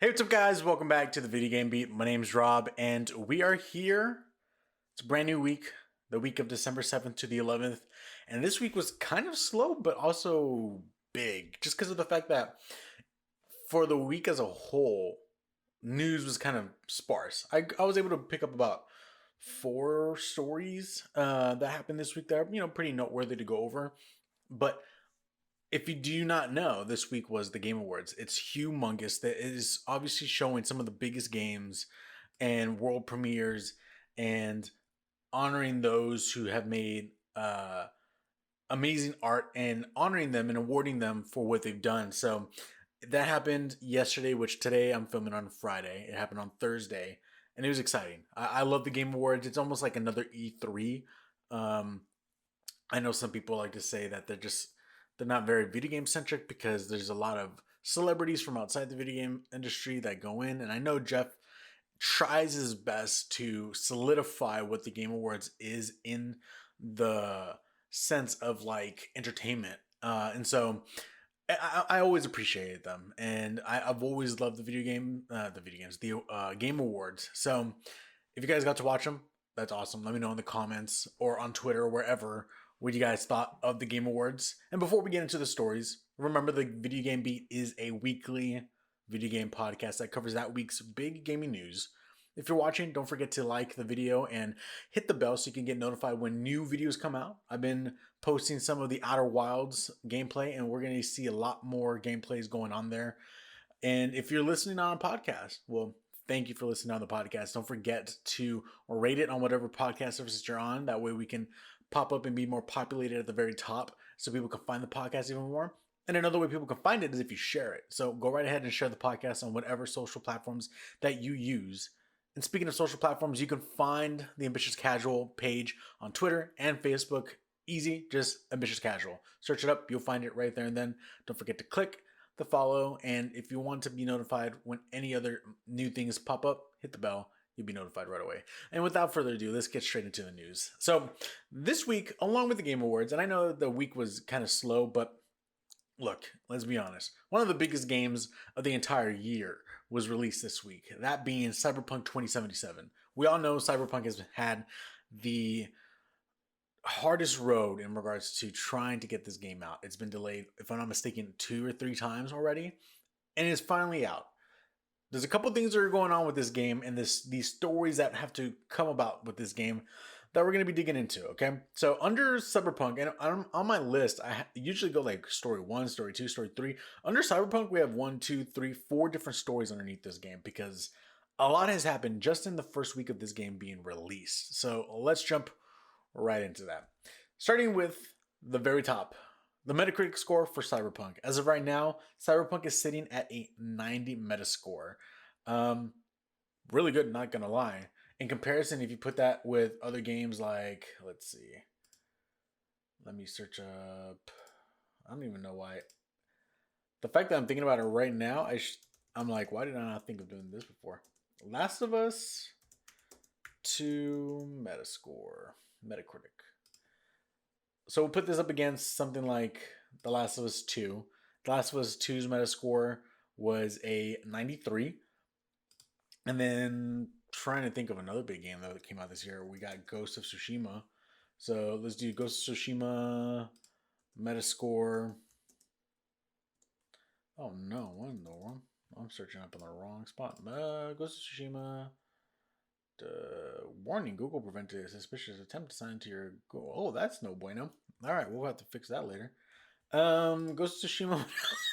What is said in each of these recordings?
Hey, what's up, guys? Welcome back to the Video Game Beat. My name's Rob, and we are here. It's a brand new week, the week of December 7th to the 11th. And this week was kind of slow, but also big, just because of the fact that for the week as a whole, news was kind of sparse. I was able to pick up about four stories that happened this week that are, pretty noteworthy to go over. But if you do not know, this week was the Game Awards. It's humongous. That is obviously showing some of the biggest games and world premieres and honoring those who have made amazing art and honoring them and awarding them for what they've done. So that happened yesterday, which today I'm filming on Friday. It happened on Thursday, and it was exciting. I love the Game Awards. It's almost like another E3. Um, I know some people like to say that they're not very video game centric because there's a lot of celebrities from outside the video game industry that go in, and I know Jeff tries his best to solidify what the Game Awards is in the sense of like entertainment, and so I always appreciated them, and I've always loved the Game Awards. So if you guys got to watch them, that's awesome. Let me know in the comments or on Twitter or wherever what you guys thought of the Game Awards. And before we get into the stories, remember the Video Game Beat is a weekly video game podcast that covers that week's big gaming news. If you're watching, don't forget to like the video and hit the bell so you can get notified when new videos come out. I've been posting some of the Outer Wilds gameplay, and we're going to see a lot more gameplays going on there. And if you're listening on a podcast, well, thank you for listening on the podcast. Don't forget to rate it on whatever podcast services you're on. That way we can pop up and be more populated at the very top so people can find the podcast even more. And another way people can find it is if you share it. So go right ahead and share the podcast on whatever social platforms that you use. And speaking of social platforms, you can find the Ambitious Casual page on Twitter and Facebook. Easy, just Ambitious Casual. Search it up, you'll find it right there. And then don't forget to click the follow. And if you want to be notified when any other new things pop up, hit the bell. You'll be notified right away. And without further ado, let's get straight into the news. So this week, along with the Game Awards, and I know the week was kind of slow, but look, let's be honest. One of the biggest games of the entire year was released this week, that being Cyberpunk 2077. We all know Cyberpunk has had the hardest road in regards to trying to get this game out. It's been delayed, if I'm not mistaken, 2 or 3 times already, and it's finally out. There's a couple things that are going on with this game and these stories that have to come about with this game that we're going to be digging into, okay? So under Cyberpunk, and on my list, I usually go like story 1, story 2, story 3. Under Cyberpunk, we have 1, 2, 3, 4 different stories underneath this game because a lot has happened just in the first week of this game being released. So let's jump right into that. Starting with the very top. The Metacritic score for Cyberpunk. As of right now, Cyberpunk is sitting at a 90 Metascore. Really good, not gonna lie. In comparison, if you put that with other games like, let's see. Let me search up. I don't even know why. The fact that I'm thinking about it right now, I'm like, why did I not think of doing this before? Last of Us to Metacritic. So we'll put this up against something like The Last of Us 2. The Last of Us 2's Metascore was a 93. And then trying to think of another big game that came out this year, we got Ghost of Tsushima. So let's do Ghost of Tsushima Metascore. Oh no, what in the world? I'm searching up in the wrong spot. Ghost of Tsushima. Warning, Google prevented a suspicious attempt to sign into your Google. Oh, that's no bueno. Alright, we'll have to fix that later. Ghost of Tsushima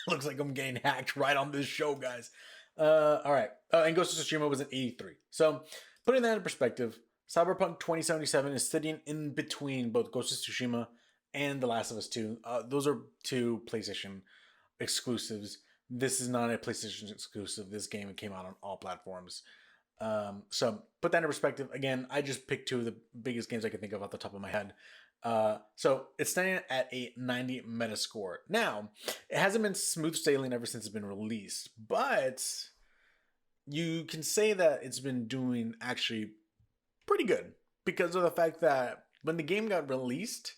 looks like I'm getting hacked right on this show, guys. Alright. And Ghost of Tsushima was an 83. So, putting that in perspective, Cyberpunk 2077 is sitting in between both Ghost of Tsushima and The Last of Us 2. Those are 2 PlayStation exclusives. This is not a PlayStation exclusive. This game came out on all platforms. So put that in perspective. Again, I just picked 2 of the biggest games I can think of off the top of my head. So it's standing at a 90 Metascore. Now, it hasn't been smooth sailing ever since it's been released, but you can say that it's been doing actually pretty good because of the fact that when the game got released,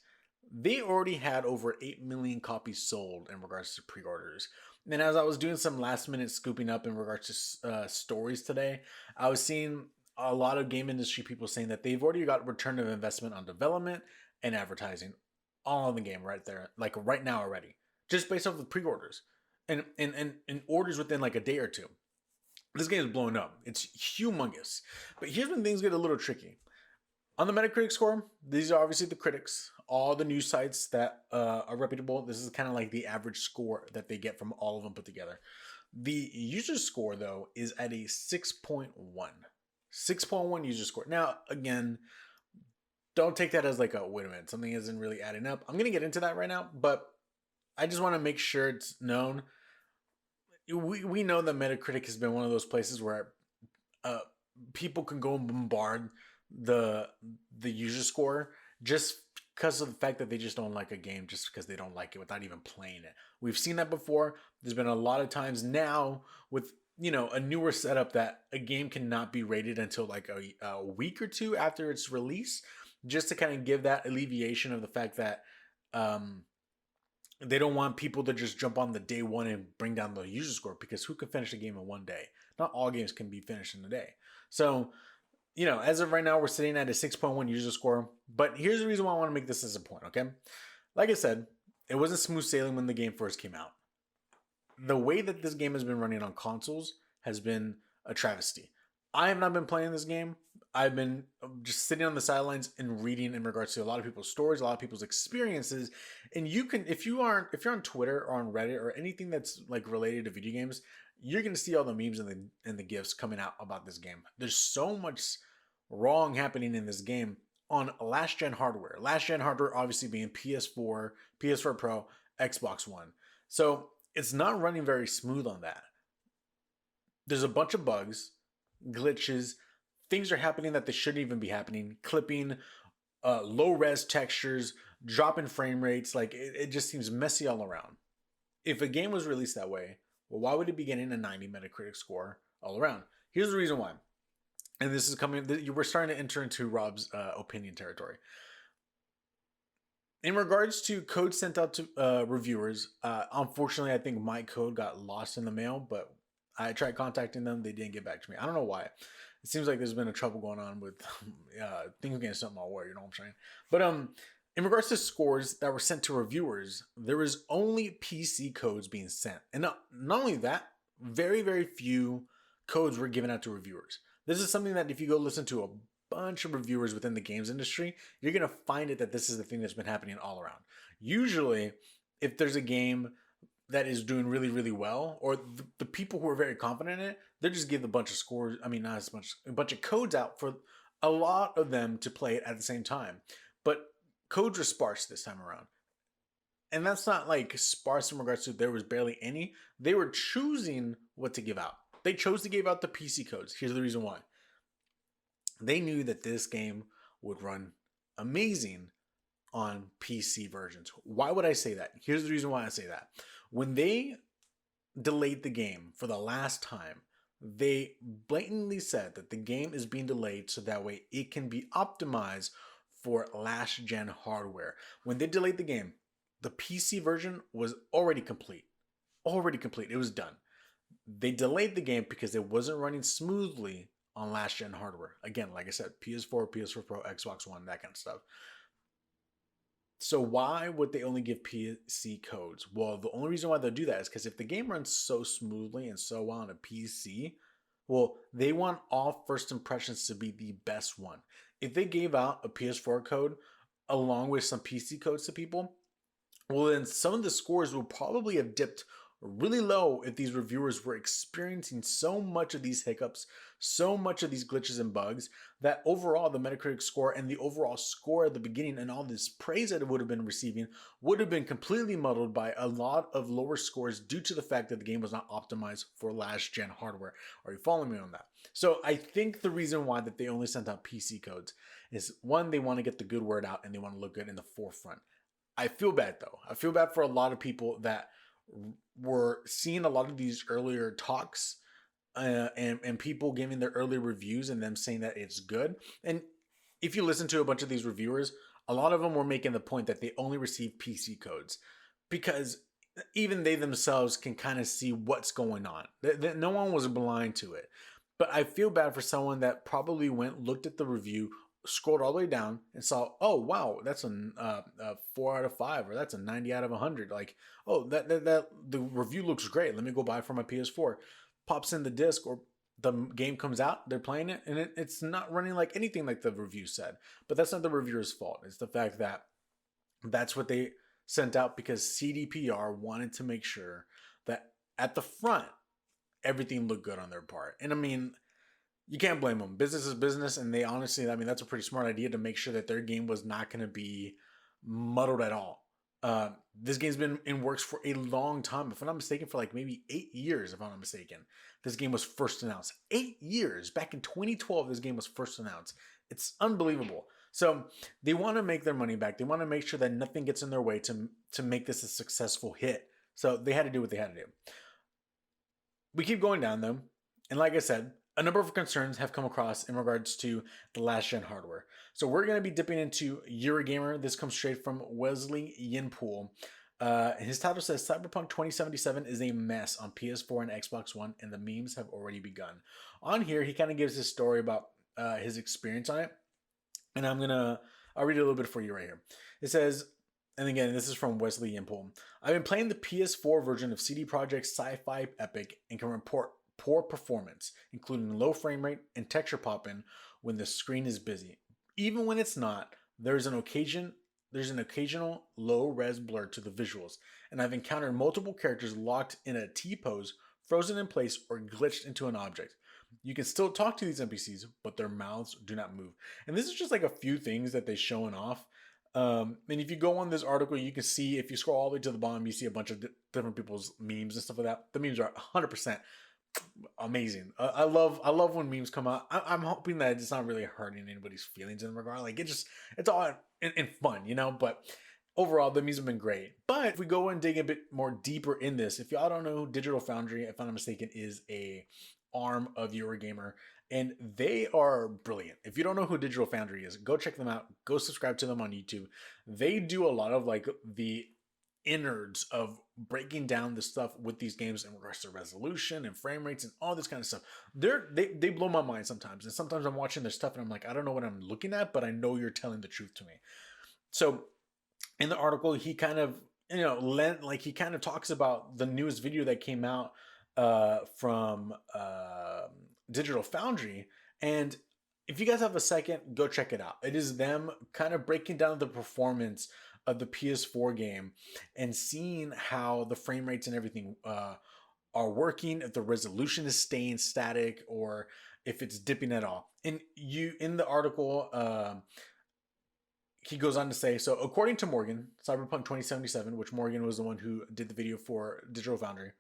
they already had over 8 million copies sold in regards to pre-orders. And as I was doing some last minute scooping up in regards to stories today, I was seeing a lot of game industry people saying that they've already got return of investment on development and advertising all in the game right there, like right now already, just based off the pre-orders and orders within like a day or two. This game is blowing up. It's humongous. But here's when things get a little tricky. On the Metacritic score, these are obviously the critics, all the news sites that are reputable. This is kind of like the average score that they get from all of them put together. The user score, though, is at a 6.1. 6.1 user score. Now, again, don't take that as like a wait a minute, something isn't really adding up. I'm going to get into that right now, but I just want to make sure it's known. We know that Metacritic has been one of those places where uh, people can go and bombard the user score just because of the fact that they just don't like a game just because they don't like it without even playing it. We've seen that before. There's been a lot of times now with a newer setup that a game cannot be rated until like a week or two after its release, just to kind of give that alleviation of the fact that um, they don't want people to just jump on the day one and bring down the user score, because who can finish a game in one day? Not all games can be finished in a day. So, as of right now, we're sitting at a 6.1 user score. But here's the reason why I want to make this as a point, okay? Like I said, it wasn't smooth sailing when the game first came out. The way that this game has been running on consoles has been a travesty. I have not been playing this game. I've been just sitting on the sidelines and reading in regards to a lot of people's stories, a lot of people's experiences. And you can, if you're on Twitter or on Reddit or anything that's like related to video games, you're gonna see all the memes and the gifs coming out about this game. There's so much wrong happening in this game on last gen hardware. Last gen hardware obviously being PS4, PS4 Pro, Xbox One. So it's not running very smooth on that. There's a bunch of bugs, glitches, things are happening that they shouldn't even be happening, clipping, low res textures, dropping frame rates. Like it just seems messy all around. If a game was released that way, well, why would it be getting a 90 Metacritic score all around? Here's the reason why. And this is coming, we're starting to enter into Rob's opinion territory. In regards to code sent out to reviewers, unfortunately, I think my code got lost in the mail, but I tried contacting them. They didn't get back to me. I don't know why. It seems like there's been a trouble going on with things getting sent my way, you know what I'm saying? But in regards to scores that were sent to reviewers, there was only PC codes being sent. And not only that, very, very few codes were given out to reviewers. This is something that if you go listen to a bunch of reviewers within the games industry, you're going to find it that this is the thing that's been happening all around. Usually, if there's a game that is doing really, really well, or the people who are very confident in it, they just give a bunch of scores. I mean, not as much, a bunch of codes out for a lot of them to play it at the same time. But codes were sparse this time around. And that's not like sparse in regards to there was barely any. They were choosing what to give out. They chose to give out the PC codes. Here's the reason why. They knew that this game would run amazing on PC versions. Why would I say that? Here's the reason why I say that. When they delayed the game for the last time, they blatantly said that the game is being delayed so that way it can be optimized for last gen hardware. When they delayed the game, the PC version was already complete. Already complete. It was done. They delayed the game because it wasn't running smoothly on last gen hardware. Again, like I said, PS4, PS4 Pro, Xbox One, that kind of stuff. So why would they only give PC codes? Well, the only reason why they'll do that is because if the game runs so smoothly and so well on a PC, well, they want all first impressions to be the best one. If they gave out a PS4 code along with some PC codes to people, well, then some of the scores will probably have dipped really low if these reviewers were experiencing so much of these hiccups, so much of these glitches and bugs, that overall the Metacritic score and the overall score at the beginning and all this praise that it would have been receiving would have been completely muddled by a lot of lower scores due to the fact that the game was not optimized for last gen hardware. Are you following me on that? So I think the reason why that they only sent out PC codes is, one, they want to get the good word out and they want to look good in the forefront. I feel bad though. I feel bad for a lot of people that were seeing a lot of these earlier talks and people giving their early reviews and them saying that it's good. And if you listen to a bunch of these reviewers, a lot of them were making the point that they only received PC codes because even they themselves can kind of see what's going on. No one was blind to it. But I feel bad for someone that probably went, looked at the review, scrolled all the way down, and saw, oh wow, that's a 4 out of 5, or that's a 90 out of 100. Like, oh, that the review looks great. Let me go buy it for my PS4. Pops in the disc, or the game comes out, they're playing it, and it's not running like anything like the review said. But that's not the reviewer's fault. It's the fact that that's what they sent out because CDPR wanted to make sure that at the front everything looked good on their part. And I mean, you can't blame them. Business is business, and they honestly, I mean, that's a pretty smart idea to make sure that their game was not going to be muddled at all. This game's been in works for a long time. If I'm not mistaken, for like maybe 8 years, if I'm not mistaken. This game was first announced. 8 years. Back in 2012, this game was first announced. It's unbelievable. So they want to make their money back. They want to make sure that nothing gets in their way to make this a successful hit. So they had to do what they had to do. We keep going down though. And like I said, a number of concerns have come across in regards to the last gen hardware. So we're going to be dipping into Eurogamer. This comes straight from Wesley Yinpool. His title says Cyberpunk 2077 is a mess on PS4 and Xbox One, and the memes have already begun. On here, he kind of gives his story about his experience on it. And I'll read it a little bit for you right here. It says, and again, this is from Wesley Yinpool. I've been playing the PS4 version of CD Projekt's sci-fi epic and can report poor performance, including low frame rate and texture popping when the screen is busy. Even when it's not, there's an occasional low-res blur to the visuals, and I've encountered multiple characters locked in a T-pose, frozen in place, or glitched into an object. You can still talk to these NPCs, but their mouths do not move. And this is just like a few things that they're showing off. And if you go on this article, you can see, if you scroll all the way to the bottom, you see a bunch of different people's memes and stuff like that. The memes are 100% amazing. I love when memes come out. I'm hoping that it's not really hurting anybody's feelings in regard. Like, it's all in fun, you know. But overall, the memes have been great. But if we go and dig a bit more deeper in this, if y'all don't know, Digital Foundry, if I'm not mistaken, is a arm of Eurogamer, and they are brilliant. If you don't know who Digital Foundry is, go check them out. Go subscribe to them on YouTube. They do a lot of like the innards of breaking down the stuff with these games in regards to resolution and frame rates and all this kind of stuff. They blow my mind sometimes, and sometimes I'm watching their stuff and I'm like, I don't know what I'm looking at, but I know you're telling the truth to me. So in the article, he kind of he kind of talks about the newest video that came out from Digital Foundry. And if you guys have a second, go check it out. It is them kind of breaking down the performance of the PS4 game and seeing how the frame rates and everything are working, if the resolution is staying static or if it's dipping at all. And in the article, he goes on to say, so according to Morgan, Cyberpunk 2077, which Morgan was the one who did the video for Digital Foundry,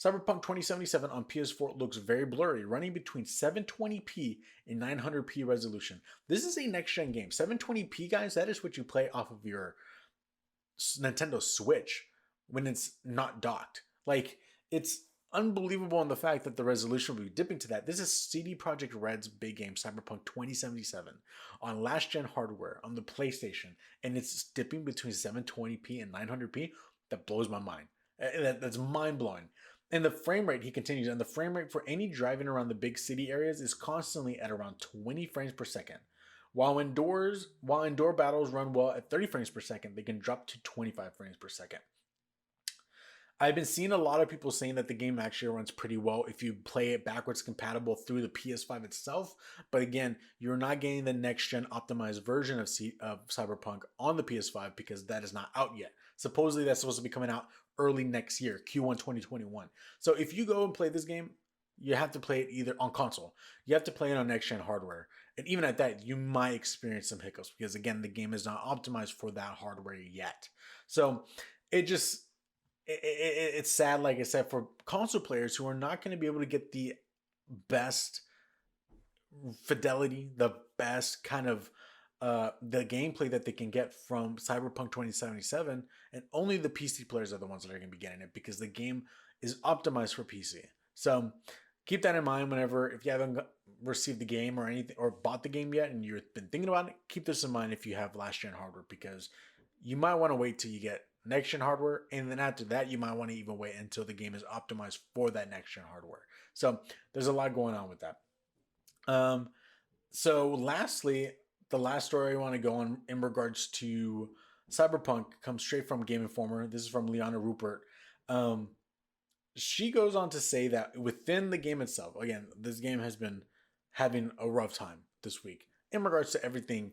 Cyberpunk 2077 on PS4 looks very blurry, running between 720p and 900p resolution. This is a next-gen game. 720p, guys, that is what you play off of your Nintendo Switch when it's not docked. Like, it's unbelievable in the fact that the resolution will be dipping to that. This is CD Projekt Red's big game, Cyberpunk 2077, on last-gen hardware, on the PlayStation, and it's dipping between 720p and 900p. That blows my mind. That's mind-blowing. And the frame rate, he continues, and the frame rate for any driving around the big city areas is constantly at around 20 frames per second. While indoor battles run well at 30 frames per second, they can drop to 25 frames per second. I've been seeing a lot of people saying that the game actually runs pretty well if you play it backwards compatible through the PS5 itself. But again, you're not getting the next-gen optimized version of Cyberpunk on the PS5 because that is not out yet. Supposedly that's supposed to be coming out early next year, Q1 2021. So if you go and play this game, you have to play it either on console. You have to play it on next-gen hardware. And even at that, you might experience some hiccups because, again, the game is not optimized for that hardware yet. So it's sad, like I said, for console players who are not going to be able to get the best fidelity, the best kind of the gameplay that they can get from Cyberpunk 2077, and only the PC players are the ones that are going to be getting it because the game is optimized for PC. So keep that in mind if you haven't received the game or anything or bought the game yet and you've been thinking about it. Keep this in mind if you have last gen hardware because you might want to wait till you get next gen hardware, and then after that, you might want to even wait until the game is optimized for that next gen hardware. So there's a lot going on with that. So lastly, the last story I want to go on in regards to Cyberpunk comes straight from Game Informer. This is from Liana Rupert. Um, she goes on to say that within the game itself, again, this game has been having a rough time this week in regards to everything,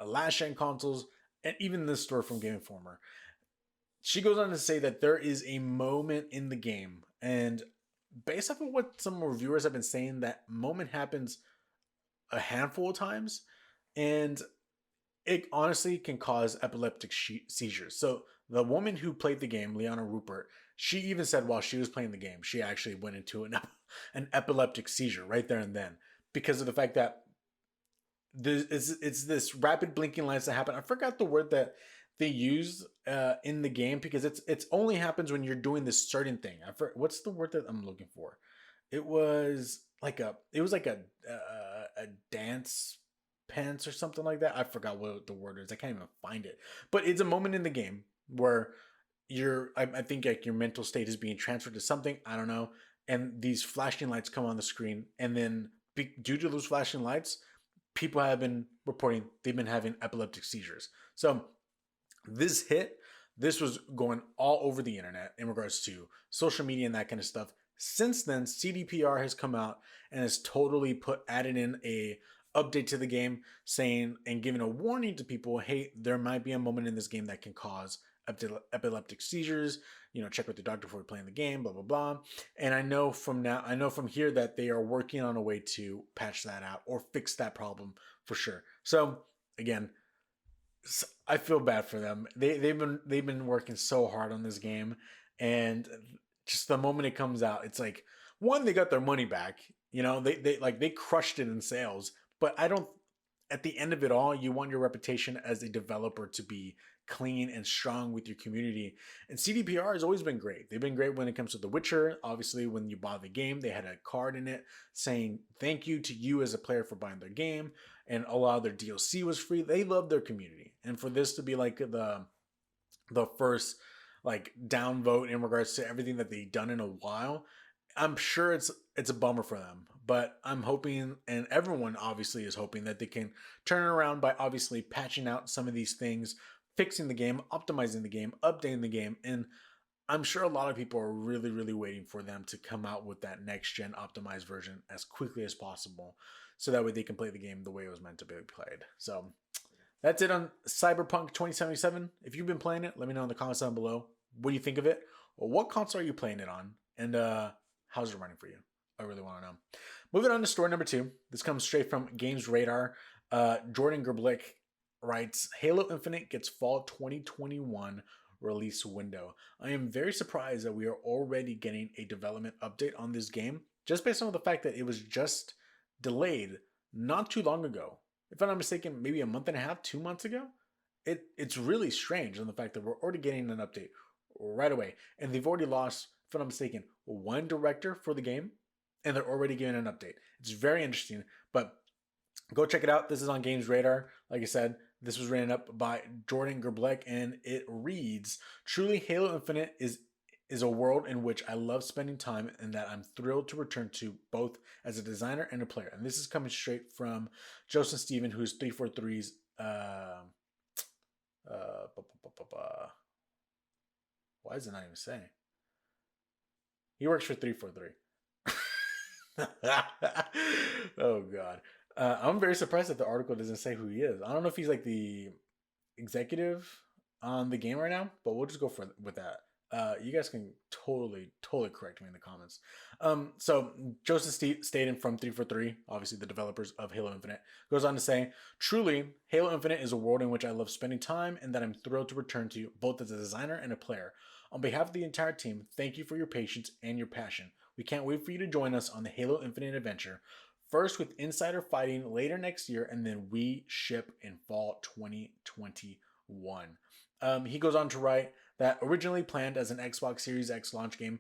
last gen consoles, and even this story from Game Informer. She goes on to say that there is a moment in the game, and based off of what some reviewers have been saying, that moment happens a handful of times, and it honestly can cause epileptic seizures. So the woman who played the game, Liana Rupert, she even said while she was playing the game, she actually went into an epileptic seizure right there and then because of the fact that it's this rapid blinking lights that happen. I forgot the word that they use in the game because it's only happens when you're doing this certain thing. What's the word that I'm looking for? It was like a dance pants or something like that. I forgot what the word is. I can't even find it. But it's a moment in the game where I think like your mental state is being transferred to something. I don't know. And these flashing lights come on the screen, and then due to those flashing lights, people have been reporting they've been having epileptic seizures. So this was going all over the internet in regards to social media and that kind of stuff. Since then, CDPR has come out and has totally added in a update to the game saying and giving a warning to people, hey, there might be a moment in this game that can cause epileptic seizures. Check with the doctor before playing the game, blah, blah, blah. And I know from here that they are working on a way to patch that out or fix that problem for sure. So again, I feel bad for them. They've been working so hard on this game, and just the moment it comes out, it's like, one, they got their money back. They crushed it in sales, but I don't. At the end of it all, you want your reputation as a developer to be clean and strong with your community. And CDPR has always been great. They've been great when it comes to The Witcher. Obviously, when you bought the game, they had a card in it saying thank you to you as a player for buying their game, and a lot of their DLC was free. They love their community, and for this to be like the first like downvote in regards to everything that they've done in a while, I'm sure it's a bummer for them. But I'm hoping, and everyone obviously is hoping, that they can turn it around by obviously patching out some of these things, fixing the game, optimizing the game, updating the game. And I'm sure a lot of people are really, really waiting for them to come out with that next gen optimized version as quickly as possible, so that way they can play the game the way it was meant to be played. So that's it on Cyberpunk 2077. If you've been playing it, let me know in the comments down below. What do you think of it? Or what console are you playing it on? And how's it running for you? I really want to know. Moving on to story number 2. This comes straight from Games Radar. Jordan Gerblick writes, Halo Infinite gets fall 2021 release window. I am very surprised that we are already getting a development update on this game, just based on the fact that it was just delayed not too long ago. If I'm not mistaken, maybe a month and a half, 2 months ago. It's really strange on the fact that we're already getting an update right away. And they've already lost, if I'm not mistaken, one director for the game, and they're already giving an update. It's very interesting, but go check it out. This is on Games Radar. Like I said, this was written up by Jordan Gerblick, and it reads, truly, Halo Infinite is a world in which I love spending time and that I'm thrilled to return to both as a designer and a player. And this is coming straight from Joseph Steven, who's 343's why is it not even saying? He works for 343. Oh god. I'm very surprised that the article doesn't say who he is. I don't know if he's like the executive on the game right now, but we'll just go with that. You guys can totally correct me in the comments. So Joseph Staten from 343, obviously the developers of Halo Infinite, goes on to say, truly, Halo Infinite is a world in which I love spending time and that I'm thrilled to return to both as a designer and a player. On behalf of the entire team, thank you for your patience and your passion. We can't wait for you to join us on the Halo Infinite adventure. First with Insider Fighting later next year, and then we ship in fall 2021. He goes on to write that originally planned as an Xbox Series X launch game,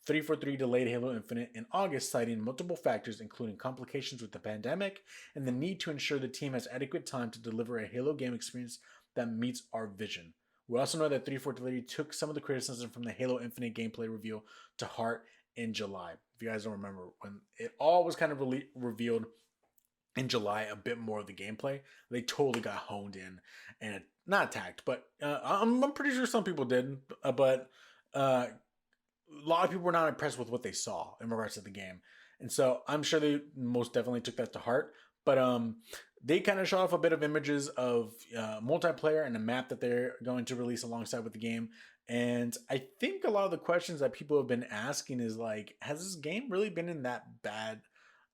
343 delayed Halo Infinite in August, citing multiple factors including complications with the pandemic and the need to ensure the team has adequate time to deliver a Halo game experience that meets our vision. We also know that 343 took some of the criticism from the Halo Infinite gameplay reveal to heart in July. If you guys don't remember, when it all was kind of revealed in July, a bit more of the gameplay, they totally got honed in and not attacked, but I'm pretty sure some people did, but a lot of people were not impressed with what they saw in regards to the game. And so I'm sure they most definitely took that to heart. But they kind of showed off a bit of images of multiplayer and a map that they're going to release alongside with the game. And I think a lot of the questions that people have been asking is like, has this game really been in that bad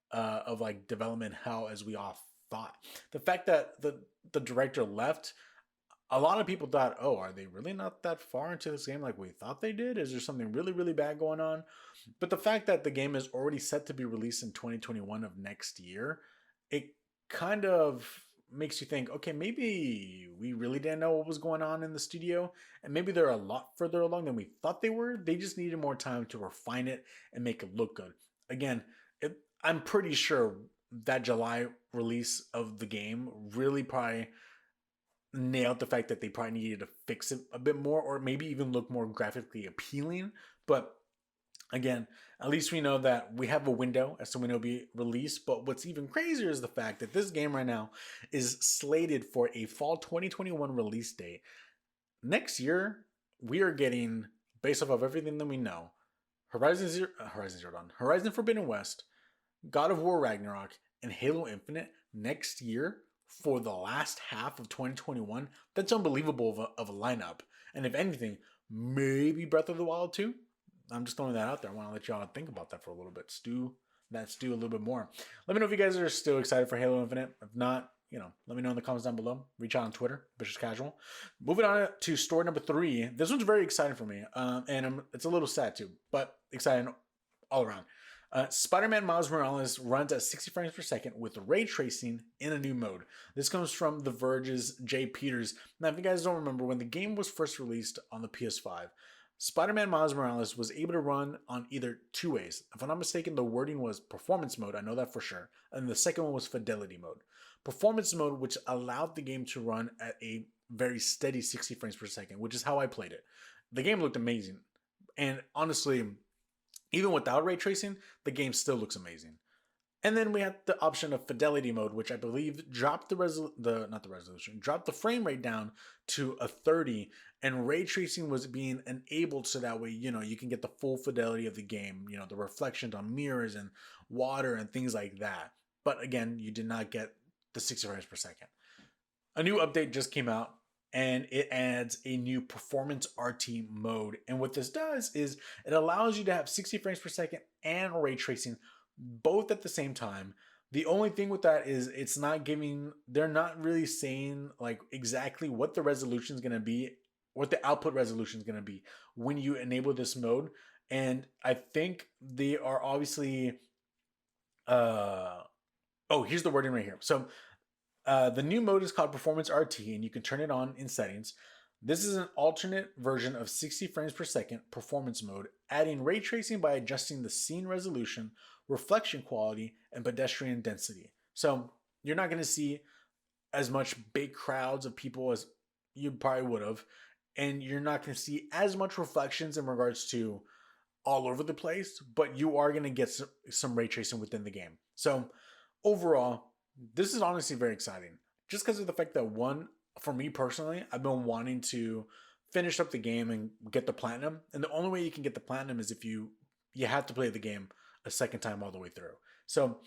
of like development hell as we all thought? The fact that the director left, a lot of people thought, oh, are they really not that far into this game like we thought they did? Is there something really, really bad going on? But the fact that the game is already set to be released in 2021 of next year, it kind of makes you think, okay, maybe we really didn't know what was going on in the studio, and maybe they're a lot further along than we thought they were. They just needed more time to refine it and make it look good. Again, I'm pretty sure that July release of the game really probably nailed the fact that they probably needed to fix it a bit more, or maybe even look more graphically appealing. But again, at least we know that we have a window as to when it'll be released. But what's even crazier is the fact that this game right now is slated for a fall 2021 release date. Next year, we are getting, based off of everything that we know, Horizon Forbidden West, God of War Ragnarok, and Halo Infinite next year for the last half of 2021. That's unbelievable of a lineup. And if anything, maybe Breath of the Wild 2. I'm just throwing that out there. I want to let y'all think about that for a little bit. Stew a little bit more. Let me know if you guys are still excited for Halo Infinite. If not, let me know in the comments down below. Reach out on Twitter, Vicious Casual. Moving on to story number 3. This one's very exciting for me. And it's a little sad too, but exciting all around. Spider-Man Miles Morales runs at 60 frames per second with ray tracing in a new mode. This comes from The Verge's Jay Peters. Now, if you guys don't remember, when the game was first released on the PS5, Spider-Man Miles Morales was able to run on either two ways. If I'm not mistaken, the wording was performance mode, I know that for sure, and the second one was fidelity mode. Performance mode, which allowed the game to run at a very steady 60 frames per second, which is how I played it. The game looked amazing, and honestly, even without ray tracing, the game still looks amazing. And then we had the option of fidelity mode, which I believe dropped dropped the frame rate down to a 30, and ray tracing was being enabled so that way, you can get the full fidelity of the game, the reflections on mirrors and water and things like that. But again, you did not get the 60 frames per second. A new update just came out, and it adds a new performance RT mode. And what this does is it allows you to have 60 frames per second and ray tracing both at the same time. The only thing with that is they're not really saying like exactly what the resolution is going to be, what the output resolution is going to be when you enable this mode. And I think they are obviously, here's the wording right here. So the new mode is called Performance RT, and you can turn it on in settings. This is an alternate version of 60 frames per second performance mode, adding ray tracing by adjusting the scene resolution, reflection quality, and pedestrian density. So you're not going to see as much big crowds of people as you probably would have, and you're not going to see as much reflections in regards to all over the place, but you are going to get some ray tracing within the game. So overall, this is honestly very exciting, just because of the fact that, one, for me personally, I've been wanting to finish up the game and get the platinum. And the only way you can get the platinum is if you have to play the game a second time all the way through. So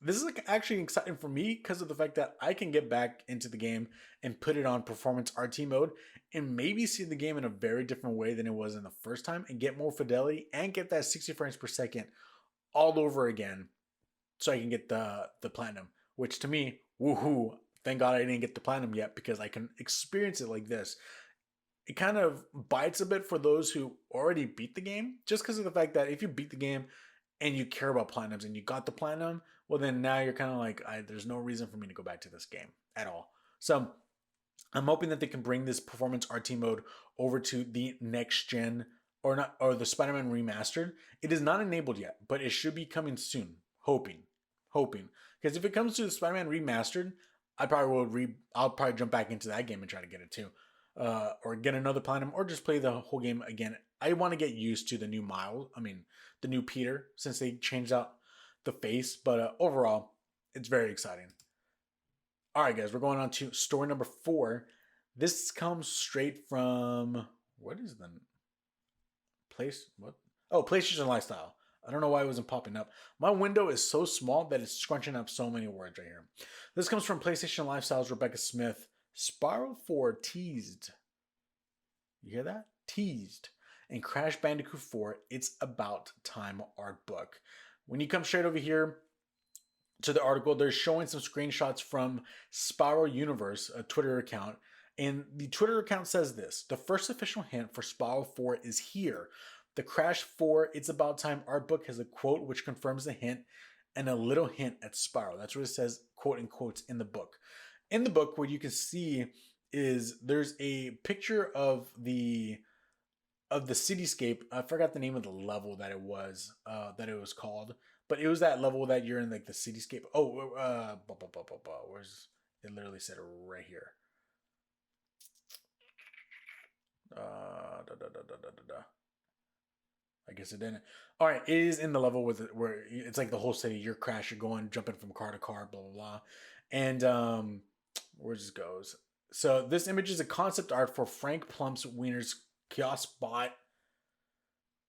this is actually exciting for me because of the fact that I can get back into the game and put it on performance RT mode and maybe see the game in a very different way than it was in the first time, and get more fidelity and get that 60 frames per second all over again so I can get the platinum, which to me, woohoo, thank God I didn't get the platinum yet, because I can experience it like this. It kind of bites a bit for those who already beat the game, just because of the fact that if you beat the game and you care about platinums and you got the platinum, well, then now you're kind of like, there's no reason for me to go back to this game at all. So I'm hoping that they can bring this performance RT mode over to the next gen, or the Spider-Man remastered. It is not enabled yet, but it should be coming soon. Hoping. Because if it comes to the Spider-Man remastered, I'll probably jump back into that game and try to get it too. or get another platinum, or just play the whole game again. I want to get used to the new Miles. I mean, the new Peter, since they changed out the face. But overall, it's very exciting. All right, guys, we're going on to story number 4. This comes straight from what is the place? What? Oh, PlayStation Lifestyle. I don't know why it wasn't popping up. My window is so small that it's scrunching up so many words right here. This comes from PlayStation Lifestyle's Rebecca Smith. Spyro 4 teased. You hear that? Teased. And Crash Bandicoot 4, It's About Time art book. When you come straight over here to the article, they're showing some screenshots from Spyro Universe, a Twitter account. And the Twitter account says this: the first official hint for Spyro 4 is here. The Crash 4 It's About Time art book has a quote which confirms the hint and a little hint at Spyro. That's what it says, quote in quotes, in the book. In the book, what you can see is there's a picture of the cityscape. I forgot the name of the level that it was called, but it was that level that you're in, like the cityscape. Where's it? Literally said it right here. I guess it didn't. All right, it is in the level with it where it's like the whole city. You're Crash. You're going jumping from car to car. Blah blah blah. And where this goes. So this image is a concept art for Frank Plump's Wiener's kiosk bot.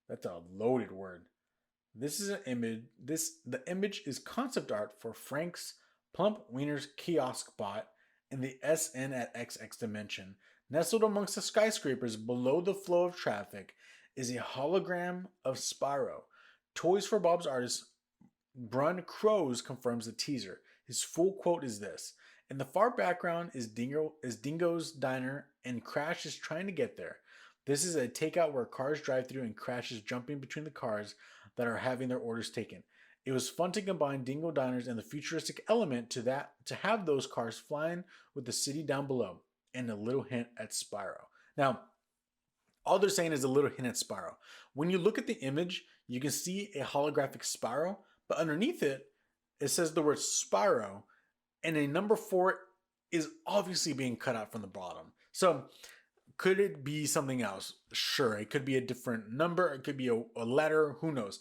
That's a loaded word. This is an image. The image is concept art for Frank's Plump Wiener's kiosk bot in the SN at XX dimension. Nestled amongst the skyscrapers below the flow of traffic is a hologram of Spyro. Toys for Bob's artist Brun Crows confirms the teaser. His full quote is this: in the far background is Dingo's diner, and Crash is trying to get there. This is a takeout where cars drive through and Crash is jumping between the cars that are having their orders taken. It was fun to combine Dingo diners and the futuristic element to have those cars flying with the city down below, and a little hint at Spyro. Now, all they're saying is a little hint at Spyro. When you look at the image, you can see a holographic Spyro, but underneath it, it says the word Spyro, and a number 4 is obviously being cut out from the bottom. So, could it be something else? Sure, it could be a different number, it could be a letter, who knows.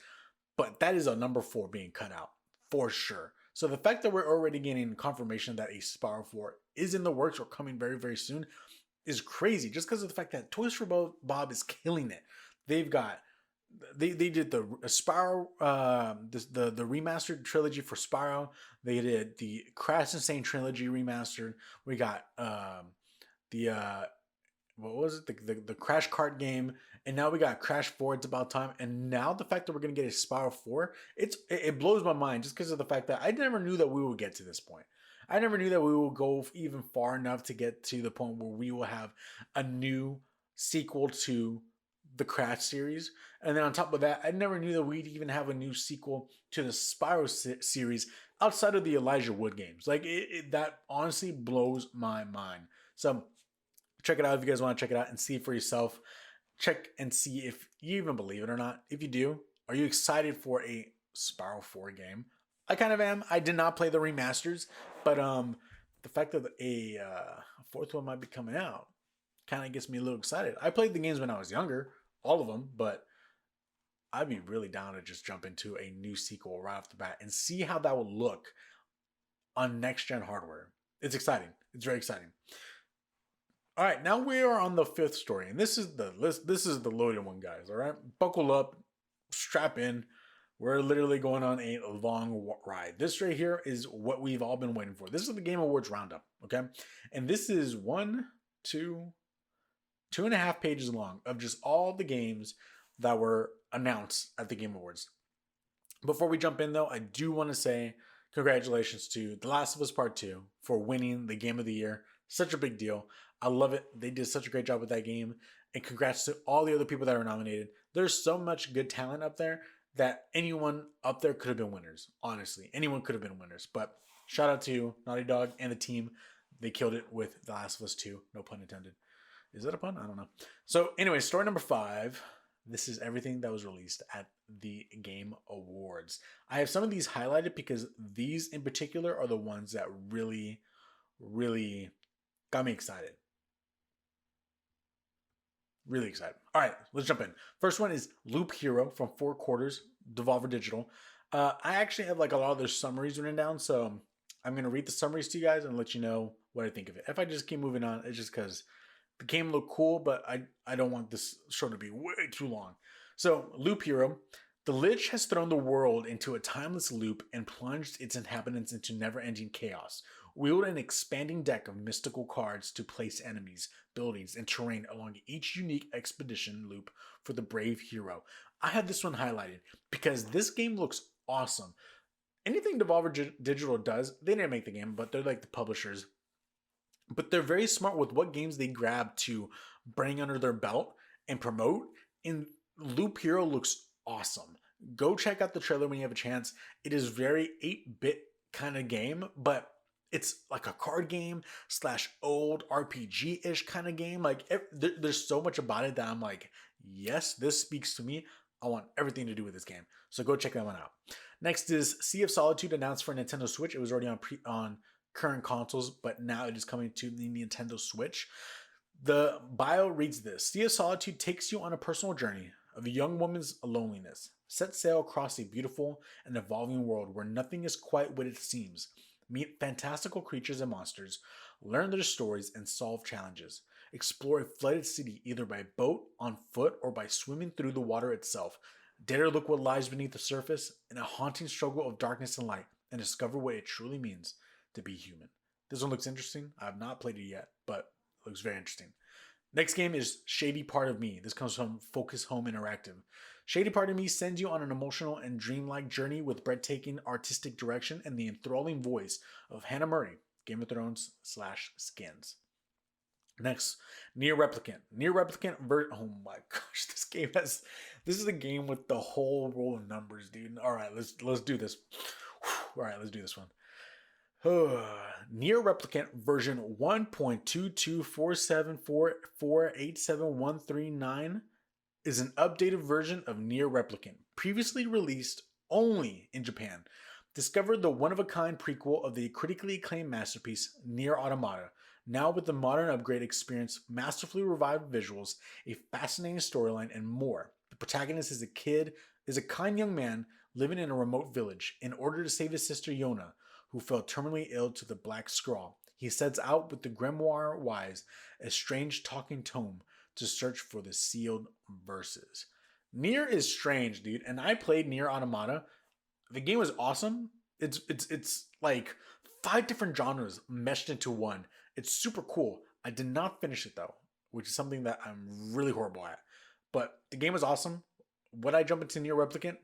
But that is a number 4 being cut out, for sure. So the fact that we're already getting confirmation that a Spyro 4 is in the works or coming very, very soon is crazy, just because of the fact that Toys for Bob is killing it. They've got they did the Spyro the remastered trilogy for Spyro. They did the Crash Insane trilogy remastered. We got the what was it, the Crash Kart game, and now we got Crash 4 It's About Time, and now the fact that we're gonna get a Spyro 4, it blows my mind, just because of the fact that I never knew that we would get to this point. I never knew that we will go even far enough to get to the point where we will have a new sequel to the Crash series. And then on top of that, I never knew that we'd even have a new sequel to the Spyro series outside of the Elijah Wood games. Like, that honestly blows my mind. So check it out if you guys want to check it out and see it for yourself. Check and see if you even believe it or not. If you do, are you excited for a Spyro 4 game? I kind of am. I did not play the remasters, but the fact that a fourth one might be coming out kind of gets me a little excited. I played the games when I was younger, all of them, but I'd be really down to just jump into a new sequel right off the bat and see how that will look on next-gen hardware. It's exciting. It's very exciting. All right, now we are on the 5th story, and this is the loaded one, guys. All right, buckle up, strap in. We're literally going on a long ride. This right here is what we've all been waiting for. This is the Game Awards roundup, okay? And this is 2.5 pages long of just all the games that were announced at the Game Awards. Before we jump in, though, I do want to say congratulations to The Last of Us Part 2 for winning the Game of the Year. Such a big deal. I love it. They did such a great job with that game. And congrats to all the other people that were nominated. There's so much good talent up there that anyone up there could have been winners. Honestly, anyone could have been winners. But shout out to Naughty Dog and the team. They killed it with The Last of Us 2. No pun intended. Is that a pun? I don't know. So anyway, story number 5. This is everything that was released at the Game Awards. I have some of these highlighted because these in particular are the ones that really, really got me excited. Really excited. All right, let's jump in. First one is Loop Hero from Four Quarters, Devolver Digital. I actually have like a lot of their summaries written down, so I'm gonna read the summaries to you guys and let you know what I think of it. If I just keep moving on, it's just because the game looked cool, but I don't want this show to be way too long. So Loop Hero, the Lich has thrown the world into a timeless loop and plunged its inhabitants into never-ending chaos. Wield an expanding deck of mystical cards to place enemies, buildings, and terrain along each unique expedition loop for the brave hero. I had this one highlighted because this game looks awesome. Anything Devolver Digital does, they didn't make the game, but they're like the publishers. But they're very smart with what games they grab to bring under their belt and promote. And Loop Hero looks awesome. Go check out the trailer when you have a chance. It is very 8-bit kind of game, but it's like a card game slash old RPG-ish kind of game. Like there's so much about it that I'm like, yes, this speaks to me. I want everything to do with this game. So go check that one out. Next is Sea of Solitude, announced for Nintendo Switch. It was already on current consoles, but now it is coming to the Nintendo Switch. The bio reads this: Sea of Solitude takes you on a personal journey of a young woman's loneliness. Set sail across a beautiful and evolving world where nothing is quite what it seems. Meet fantastical creatures and monsters, learn their stories, and solve challenges. Explore a flooded city either by boat, on foot, or by swimming through the water itself. Dare look what lies beneath the surface in a haunting struggle of darkness and light, and discover what it truly means to be human. This one looks interesting. I have not played it yet, but it looks very interesting. Next game is Shady Part of Me. This comes from Focus Home Interactive. Shady Part of Me sends you on an emotional and dreamlike journey with breathtaking artistic direction and the enthralling voice of Hannah Murray, Game of Thrones / Skins. Next, Near Replicant. Oh my gosh, this is a game with the whole roll of numbers, dude. All right, let's do this. All right, let's do this one. Near Replicant version 1.22474487139 is an updated version of Near Replicant, previously released only in Japan. Discover the one-of-a-kind prequel of the critically acclaimed masterpiece Near Automata, now with the modern upgrade experience, masterfully revived visuals, a fascinating storyline, and more. The protagonist is a kind young man living in a remote village. In order to save his sister Yona, who fell terminally ill to the Black Scrawl, he sets out with the grimoire Wise, a strange talking tome, to search for the sealed verses. Nier is strange, dude, and I played Nier Automata. The game was awesome. It's like 5 different genres meshed into one. It's super cool. I did not finish it though, which is something that I'm really horrible at. But the game was awesome. Would I jump into Nier Replicant?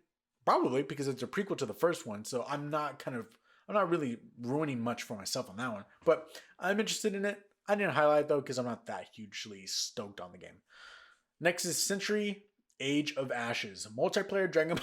Probably, because it's a prequel to the first one, so I'm not really ruining much for myself on that one. But I'm interested in it. I didn't highlight it though because I'm not that hugely stoked on the game. Next is Century Age of Ashes, multiplayer Dragon.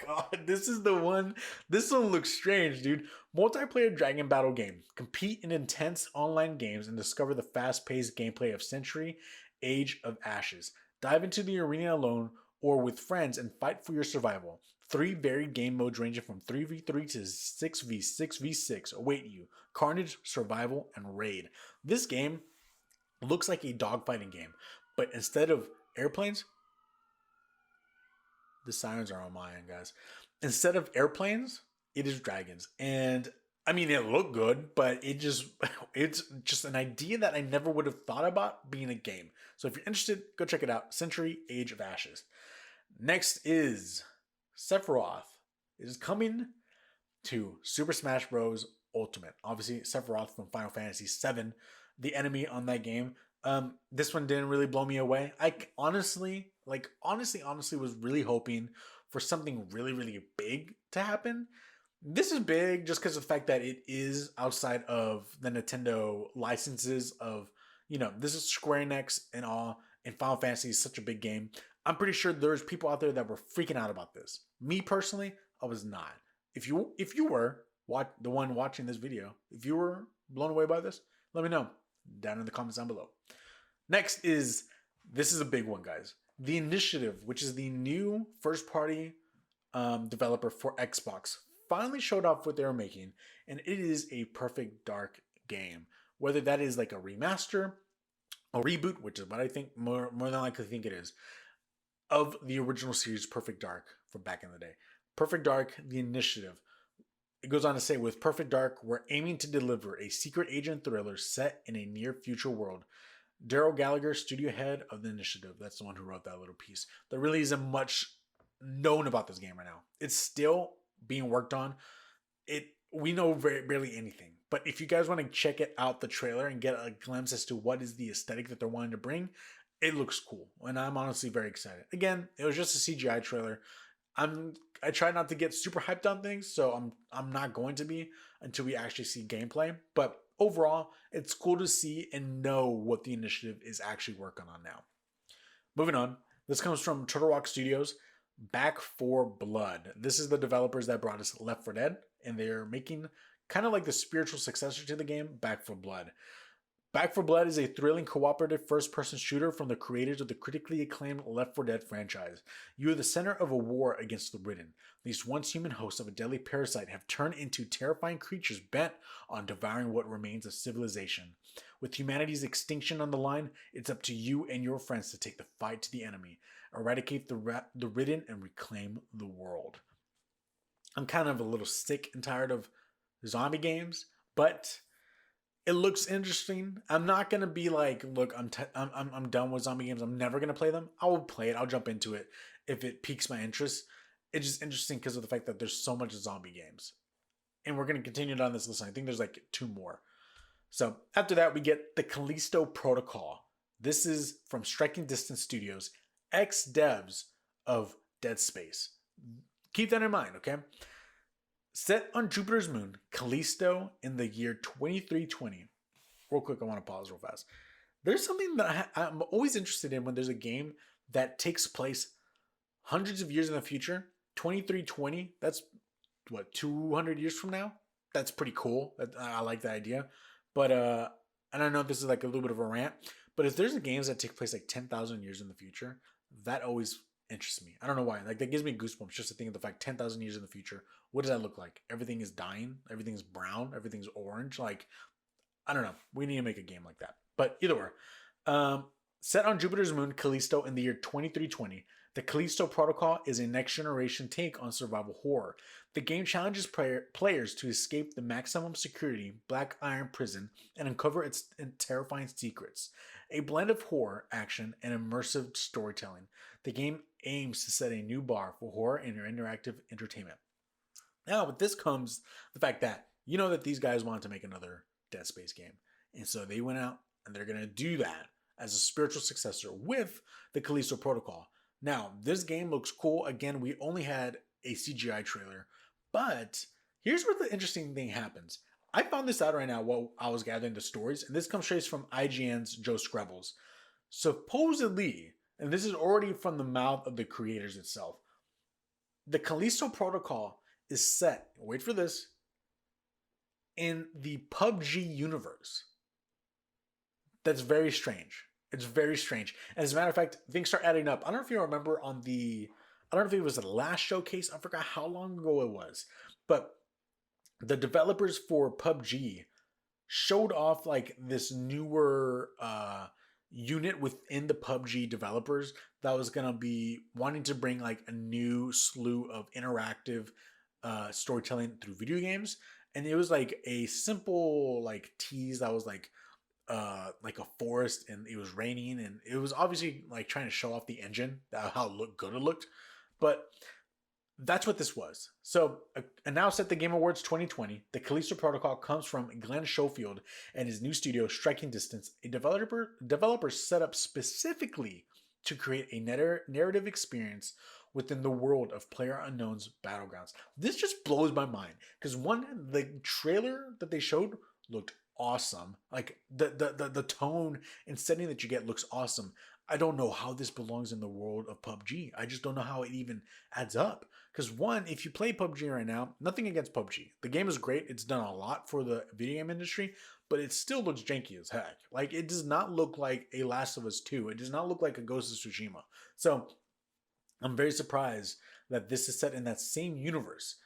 God, this is the one. This one looks strange, dude. Multiplayer Dragon Battle game. Compete in intense online games and discover the fast-paced gameplay of Century Age of Ashes. Dive into the arena alone or with friends and fight for your survival. 3 varied game modes ranging from 3v3 to 6v6v6 await you. Carnage, Survival, and Raid. This game looks like a dogfighting game, but instead of airplanes, the sirens are on my end, guys. Instead of airplanes, it is dragons. And I mean, it looked good, but it's just an idea that I never would have thought about being a game. So if you're interested, go check it out. Century Age of Ashes. Next is Sephiroth. It is coming to Super Smash Bros. Ultimate. Obviously, Sephiroth from Final Fantasy VII, the enemy on that game. This one didn't really blow me away. I honestly was really hoping for something really, really big to happen. This is big just because of the fact that it is outside of the Nintendo licenses of, this is Square Enix and all, and Final Fantasy is such a big game. I'm pretty sure there's people out there that were freaking out about this. Me personally, I was not. If you were the one watching this video, if you were blown away by this, let me know down in the comments down below. Next is, this is a big one, guys. The Initiative, which is the new first-party developer for Xbox, finally showed off what they were making, and it is a perfect dark game. Whether that is like a remaster a reboot, which is what I think more than likely think it is, of the original series Perfect Dark from back in the day. Perfect Dark, the initiative. It goes on to say, with Perfect Dark, we're aiming to deliver a secret agent thriller set in a near future world. Daryl Gallagher, studio head of the initiative, that's the one who wrote that little piece. There really isn't much known about this game right now. It's still being worked on. We know barely anything. But if you guys want to check it out, the trailer, and get a glimpse as to what is the aesthetic that they're wanting to bring, it looks cool, and I'm honestly very excited. Again, it was just a CGI trailer. I try not to get super hyped on things, so I'm not going to be until we actually see gameplay. But overall, it's cool to see and know what the initiative is actually working on now. Moving on, this comes from Turtle Rock Studios. Back 4 Blood. This is the developers that brought us Left 4 Dead, and they're making kind of like the spiritual successor to the game, Back 4 Blood. Back 4 Blood is a thrilling cooperative first-person shooter from the creators of the critically acclaimed Left 4 Dead franchise. You are the center of a war against the Ridden. These once human hosts of a deadly parasite have turned into terrifying creatures bent on devouring what remains of civilization. With humanity's extinction on the line, it's up to you and your friends to take the fight to the enemy, eradicate the Ridden, and reclaim the world. I'm kind of a little sick and tired of zombie games, but it looks interesting. I'm not gonna be like, look, I'm done with zombie games. I'm never gonna play them. I will play it. I'll jump into it if it piques my interest. It's just interesting because of the fact that there's so much zombie games, and we're gonna continue down this list. I think there's like 2 more. So after that, we get the Callisto Protocol. This is from Striking Distance Studios, ex-devs of Dead Space. Keep that in mind, okay? Set on Jupiter's moon, Callisto, in the year 2320. Real quick, I want to pause real fast. There's something that I'm always interested in when there's a game that takes place hundreds of years in the future. 2320, that's what, 200 years from now? That's pretty cool. I like that idea. But, and I know this is like a little bit of a rant, but if there's games that take place like 10,000 years in the future, that always interests me. I don't know why. Like, that gives me goosebumps just to think of the fact 10,000 years in the future. What does that look like? Everything is dying. Everything's brown. Everything's orange. Like, I don't know. We need to make a game like that. But either way, set on Jupiter's moon, Callisto, in the year 2320, the Callisto Protocol is a next-generation take on survival horror. The game challenges players to escape the maximum security Black Iron prison and uncover its terrifying secrets. A blend of horror, action, and immersive storytelling. The game aims to set a new bar for horror and interactive entertainment. Now, with this comes the fact that you know that these guys wanted to make another Dead Space game. And so they went out and they're going to do that as a spiritual successor with the Callisto Protocol. Now, this game looks cool. Again, we only had a CGI trailer, but here's where the interesting thing happens. I found this out right now while I was gathering the stories, and this comes straight from IGN's Joe Screbbles. Supposedly, and this is already from the mouth of the creators itself, the Callisto Protocol is set, wait for this, in the PUBG universe. That's very strange. It's very strange. And as a matter of fact, things start adding up. I don't know if you remember I don't know if it was the last showcase. I forgot how long ago it was. But the developers for PUBG showed off like this newer unit within the PUBG developers that was going to be wanting to bring like a new slew of interactive storytelling through video games. And it was like a simple like tease that was like a forest, and it was raining, and it was obviously like trying to show off the engine, how good it looked. But that's what this was. So announced at the Game Awards 2020, the Callisto Protocol comes from Glenn Schofield and his new studio, Striking Distance, a developer set up specifically to create a narrative experience within the world of PlayerUnknown's Battlegrounds. This just blows my mind because the trailer that they showed looked awesome. Like the tone and setting that you get looks awesome. I don't know how this belongs in the world of PUBG. I just don't know how it even adds up. Because one, if you play PUBG right now, nothing against PUBG. The game is great. It's done a lot for the video game industry, but it still looks janky as heck. Like, it does not look like a Last of Us 2. It does not look like a Ghost of Tsushima. So I'm very surprised that this is set in that same universe.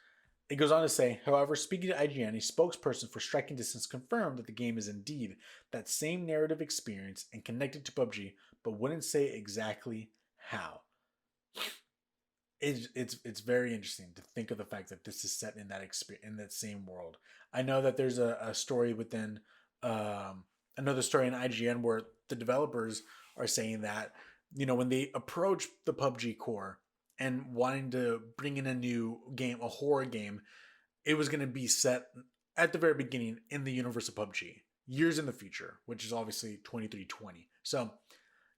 It goes on to say, however, speaking to IGN, a spokesperson for Striking Distance confirmed that the game is indeed that same narrative experience and connected to PUBG, but wouldn't say exactly how. It's very interesting to think of the fact that this is set in that experience, in that same world. I know that there's a story within another story in IGN where the developers are saying that, you know, when they approach the PUBG core and wanting to bring in a new game, a horror game, it was going to be set at the very beginning in the universe of PUBG, years in the future, which is obviously 2320. So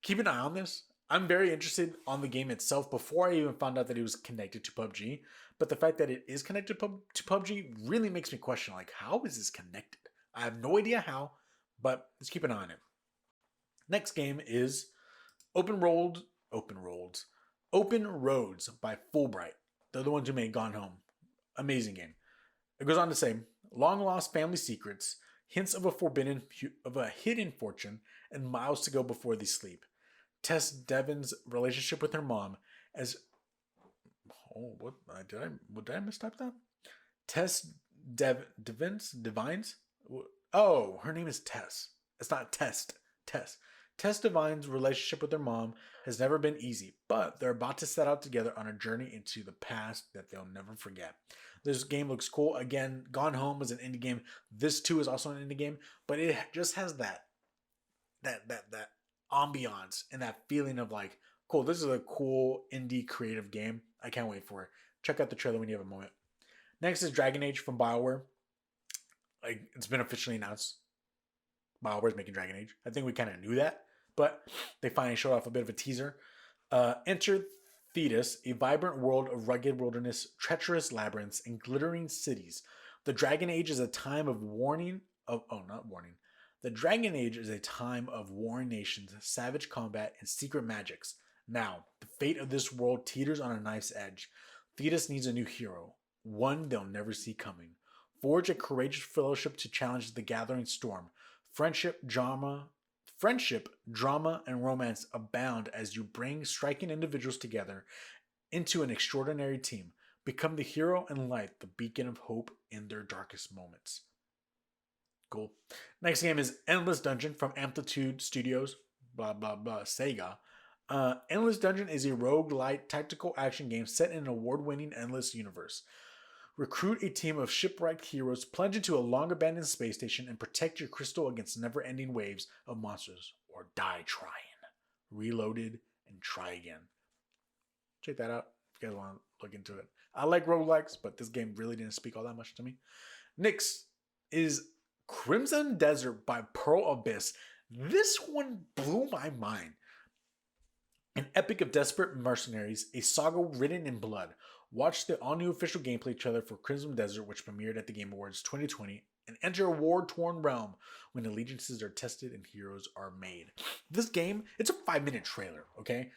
keep an eye on this. I'm very interested on the game itself before I even found out that it was connected to PUBG. But the fact that it is connected to PUBG really makes me question, like, how is this connected? I have no idea how, but let's keep an eye on it. Next game is Open Roads by Fulbright. They're the ones who made Gone Home. Amazing game. It goes on to say, long lost family secrets, hints of a hidden fortune, and miles to go before they sleep. Tess Devon's relationship with her mom as what did I mistype that? Tess Devines? Oh, her name is Tess. It's not Test. Tess. Tess Devine's relationship with her mom has never been easy, but they're about to set out together on a journey into the past that they'll never forget. This game looks cool. Again, Gone Home was an indie game. This too is also an indie game, but it just has that ambiance and that feeling of like, cool, this is a cool indie creative game. I can't wait for it. Check out the trailer when you have a moment. Next is Dragon Age from BioWare. Like, it's been officially announced. BioWare's making Dragon Age. I think we kind of knew that, but they finally showed off a bit of a teaser. Enter Thetis, a vibrant world of rugged wilderness, treacherous labyrinths, and glittering cities. The Dragon Age is a time of The Dragon Age is a time of warring nations, savage combat, and secret magics. Now, the fate of this world teeters on a knife's edge. Thetis needs a new hero, one they'll never see coming. Forge a courageous fellowship to challenge the gathering storm. Friendship, drama, and romance abound as you bring striking individuals together into an extraordinary team. Become the hero and light, the beacon of hope in their darkest moments. Cool. Next game is Endless Dungeon from Amplitude Studios, Sega. Endless Dungeon is a roguelite tactical action game set in an award-winning Endless universe. Recruit a team of shipwrecked heroes, plunge into a long-abandoned space station, and protect your crystal against never-ending waves of monsters, or die trying. Reloaded and try again. Check that out if you guys want to look into it. I like roguelikes, but this game really didn't speak all that much to me. Next is Crimson Desert by Pearl Abyss. This one blew my mind. An epic of desperate mercenaries, a saga written in blood. Watch the all-new official gameplay trailer for Crimson Desert, which premiered at the Game Awards 2020, and enter a war-torn realm when allegiances are tested and heroes are made. This game, it's a 5-minute trailer, okay?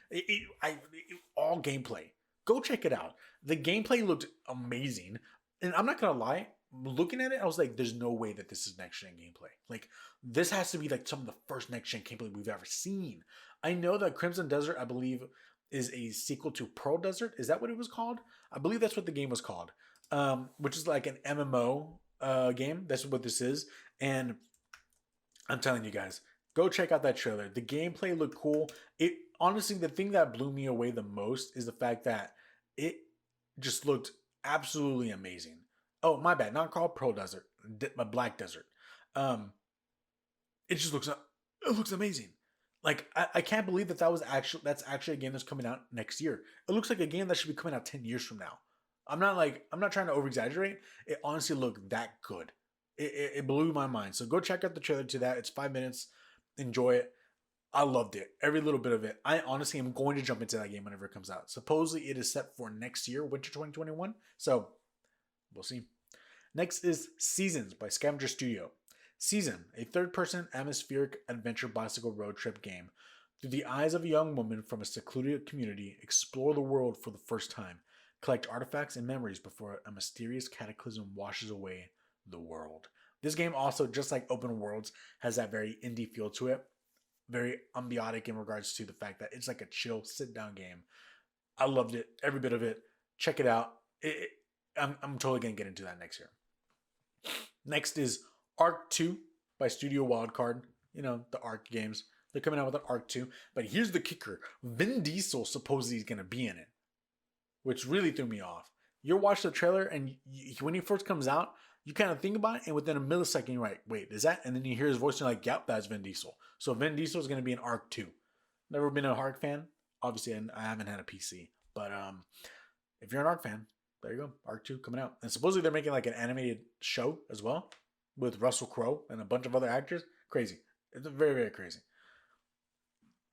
All gameplay. Go check it out. The gameplay looked amazing, and I'm not gonna lie, looking at it, I was like, there's no way that this is next-gen gameplay. Like, this has to be like some of the first next-gen gameplay we've ever seen. I know that Crimson Desert, I believe, is a sequel to Pearl Desert. Is that what it was called? I believe that's what the game was called, which is like an MMO game. That's what this is. And I'm telling you guys, go check out that trailer. The gameplay looked cool. It honestly, the thing that blew me away the most is the fact that it just looked absolutely amazing. Oh, my bad. Not called Pearl Desert, Black Desert. It just looks amazing. Like, I can't believe that's actually a game that's coming out next year. It looks like a game that should be coming out 10 years from now. I'm not trying to over exaggerate. It honestly looked that good. It blew my mind. So go check out the trailer to that. It's 5 minutes. Enjoy it. I loved it. Every little bit of it. I honestly am going to jump into that game whenever it comes out. Supposedly it is set for next year, winter 2021. So we'll see. Next is Seasons by Scavenger Studio. Season, a third-person atmospheric adventure bicycle road trip game. Through the eyes of a young woman from a secluded community, explore the world for the first time. Collect artifacts and memories before a mysterious cataclysm washes away the world. This game also, just like Open Worlds, has that very indie feel to it. Very ambiotic in regards to the fact that it's like a chill, sit-down game. I loved it, every bit of it. Check it out. I'm totally gonna get into that next year. Next is Arc 2 by Studio Wildcard. You know, the Arc games. They're coming out with an Arc 2. But here's the kicker. Vin Diesel supposedly is going to be in it, which really threw me off. You watch the trailer, and when he first comes out, you kind of think about it, and within a millisecond, you're like, wait, is that? And then you hear his voice, and you're like, yep, that's Vin Diesel. So Vin Diesel is going to be in Arc 2. Never been an Arc fan. Obviously, I haven't had a PC. But if you're an Arc fan, there you go. Arc 2 coming out. And supposedly they're making like an animated show as well with Russell Crowe and a bunch of other actors. Crazy. It's very, very crazy.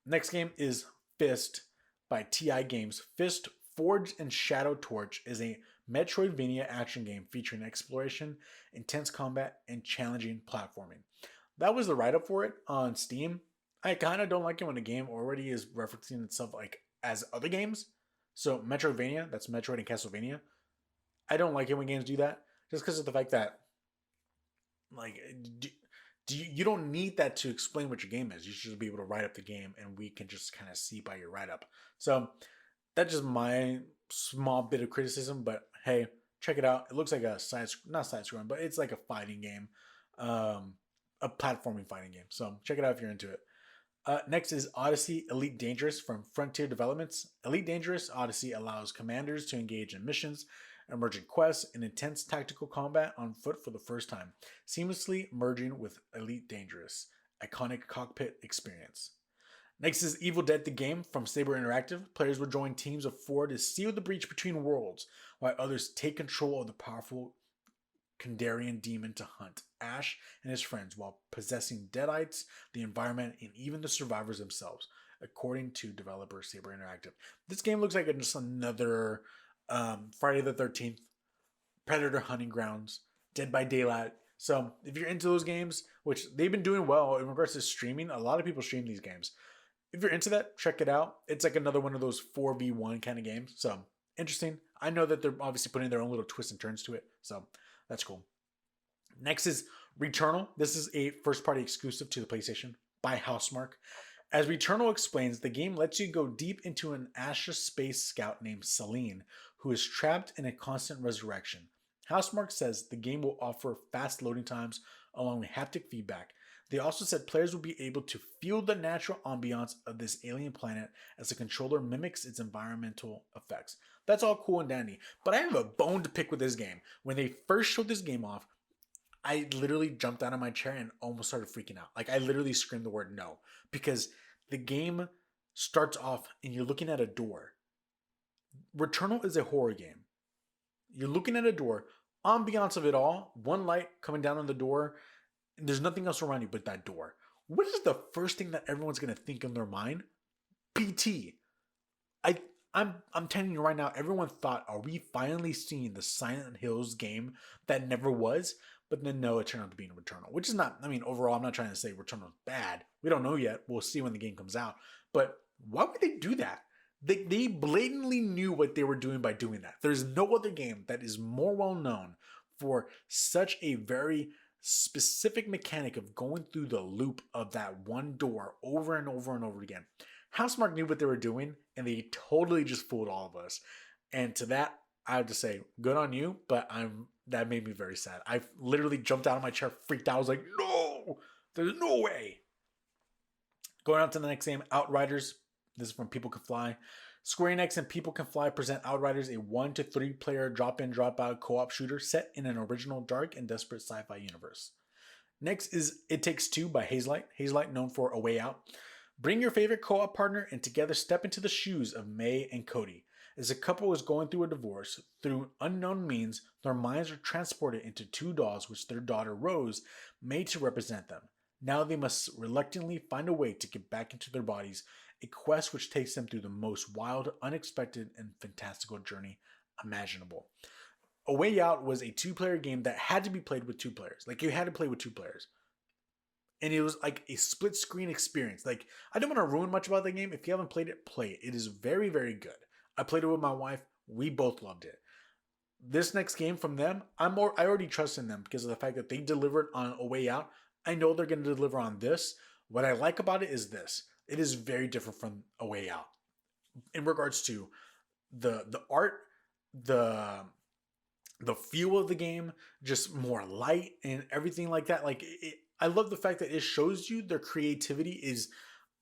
Next game is f.i.s.t. by TI Games. f.i.s.t. Forged and Shadow Torch is a Metroidvania action game featuring exploration, intense combat, and challenging platforming. That was the write-up for it on Steam. I kind of don't like it when a game already is referencing itself like as other games. So Metroidvania, that's Metroid and Castlevania. I don't like it when games do that, just because of the fact that, like, you don't need that to explain what your game is. You should be able to write up the game, and we can just kind of see by your write-up. So that's just my small bit of criticism, but hey, check it out. It looks like a not side-scrolling, but it's like a fighting game, a platforming fighting game. So check it out if you're into it. Next is Odyssey Elite Dangerous from Frontier Developments. Elite Dangerous Odyssey allows commanders to engage in missions, emergent quests, and intense tactical combat on foot for the first time, seamlessly merging with Elite Dangerous, iconic cockpit experience. Next is Evil Dead the Game from Saber Interactive. Players will join teams of 4 to seal the breach between worlds, while others take control of the powerful Kandarian demon to hunt Ash and his friends while possessing deadites, the environment, and even the survivors themselves, according to developer Saber Interactive. This game looks like just another Friday the 13th, Predator Hunting Grounds, Dead by Daylight. So if you're into those games, which they've been doing well in regards to streaming, a lot of people stream these games. If you're into that, check it out. It's like another one of those 4v1 kind of games. So interesting. I know that they're obviously putting their own little twists and turns to it. So that's cool. Next is Returnal. This is a first-party exclusive to the PlayStation by Housemarque. As Returnal explains, the game lets you go deep into an Asha space scout named Celine, who is trapped in a constant resurrection. Housemarque says the game will offer fast loading times along with haptic feedback. They also said players will be able to feel the natural ambiance of this alien planet as the controller mimics its environmental effects. That's all cool and dandy, but I have a bone to pick with this game. When they first showed this game off, I literally jumped out of my chair and almost started freaking out. Like, I literally screamed the word no, because the game starts off and you're looking at a door. Returnal is a horror game. You're looking at a door, ambiance of it all, one light coming down on the door, and there's nothing else around you but that door. What is the first thing that everyone's going to think in their mind? PT. I'm telling you right now, everyone thought, are we finally seeing the Silent Hills game that never was? But then no, it turned out to be in Returnal, which is not, I mean, overall, I'm not trying to say Returnal is bad. We don't know yet. We'll see when the game comes out. But why would they do that? They blatantly knew what they were doing by doing that. There's no other game that is more well known for such a very specific mechanic of going through the loop of that one door over and over and over again. Housemarque knew what they were doing, and they totally just fooled all of us. And to that, I have to say, good on you, but that made me very sad. I literally jumped out of my chair, freaked out. I was like, no, there's no way. Going on to the next game, Outriders. This is from People Can Fly. Square Enix and People Can Fly present Outriders, a 1 to 3 player drop-in, drop-out co-op shooter set in an original dark and desperate sci-fi universe. Next is It Takes Two by Hazelight. Hazelight, known for A Way Out. Bring your favorite co-op partner and together step into the shoes of May and Cody. As a couple is going through a divorce, through unknown means, their minds are transported into 2 dolls which their daughter Rose made to represent them. Now they must reluctantly find a way to get back into their bodies, a quest which takes them through the most wild, unexpected, and fantastical journey imaginable. A Way Out was a 2-player game that had to be played with 2 players. Like, you had to play with 2 players. And it was like a split screen experience. Like, I don't want to ruin much about the game. If you haven't played it, play it. It is very, very good. I played it with my wife. We both loved it. This next game from them, I already trust in them because of the fact that they delivered on A Way Out. I know they're going to deliver on this. What I like about it is this. It is very different from A Way Out. In regards to the art, the the feel of the game, just more light and everything like that. Like I love the fact that it shows you their creativity is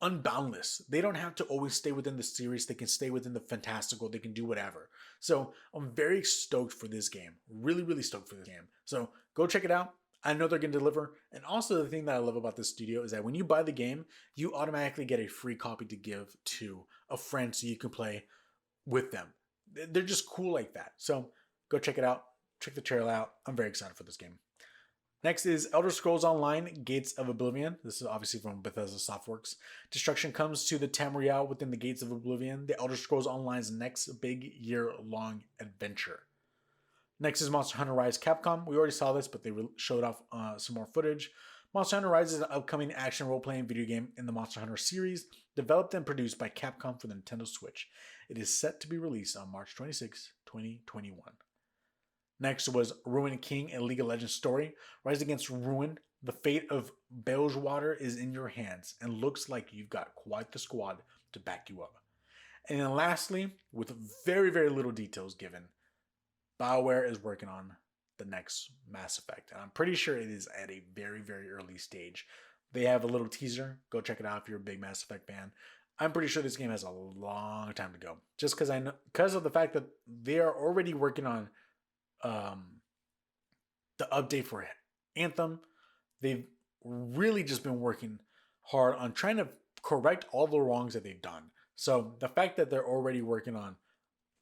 unboundless. They don't have to always stay within the series. They can stay within the fantastical. They can do whatever. So I'm very stoked for this game. Really, really stoked for this game. So go check it out. I know they're going to deliver. And also the thing that I love about this studio is that when you buy the game, you automatically get a free copy to give to a friend so you can play with them. They're just cool like that. So go check it out. Check the trailer out. I'm very excited for this game. Next is Elder Scrolls Online, Gates of Oblivion. This is obviously from Bethesda Softworks. Destruction comes to the Tamriel within the Gates of Oblivion, the Elder Scrolls Online's next big year-long adventure. Next is Monster Hunter Rise Capcom. We already saw this, but they showed off some more footage. Monster Hunter Rise is an upcoming action role-playing video game in the Monster Hunter series, developed and produced by Capcom for the Nintendo Switch. It is set to be released on March 26, 2021. Next was Ruin King, a League of Legends story. Rise against Ruin. The fate of Bilgewater is in your hands and looks like you've got quite the squad to back you up. And then lastly, with very, very little details given, BioWare is working on the next Mass Effect. And I'm pretty sure it is at a very, very early stage. They have a little teaser. Go check it out if you're a big Mass Effect fan. I'm pretty sure this game has a long time to go. Just because of the fact that they are already working on the update for Anthem. They've really just been working hard on trying to correct all the wrongs that they've done. So the fact that they're already working on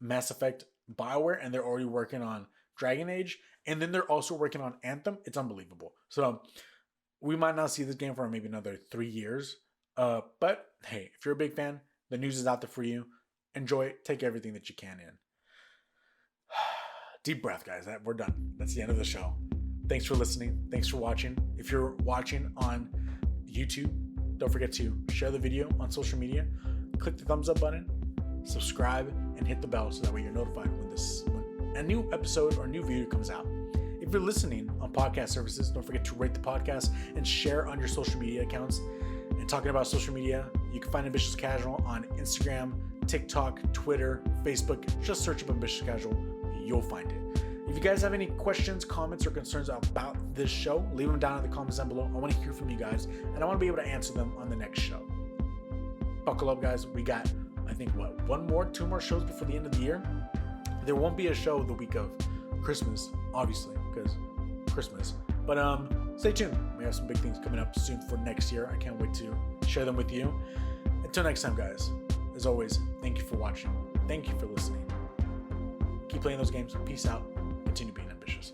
Mass Effect BioWare and they're already working on Dragon Age and then they're also working on Anthem, it's unbelievable. So we might not see this game for maybe another 3 years. But hey, if you're a big fan, the news is out there for you. Enjoy it. Take everything that you can in. Deep breath, guys. We're done. That's the end of the show. Thanks for listening. Thanks for watching. If you're watching on YouTube, don't forget to share the video on social media, click the thumbs up button, subscribe, and hit the bell so that way you're notified when a new episode or new video comes out. If you're listening on podcast services, don't forget to rate the podcast and share on your social media accounts. And talking about social media, you can find Ambitious Casual on Instagram, TikTok, Twitter, Facebook. Just search up Ambitious Casual. You'll find it. If you guys have any questions, comments, or concerns about this show, leave them down in the comments down below. I want to hear from you guys, and I want to be able to answer them on the next show. Buckle up, guys. We got, I think, two more shows before the end of the year. There won't be a show the week of Christmas, obviously, because Christmas. But stay tuned. We have some big things coming up soon for next year. I can't wait to share them with you. Until next time, guys. As always, thank you for watching. Thank you for listening. Keep playing those games. Peace out. Continue being ambitious.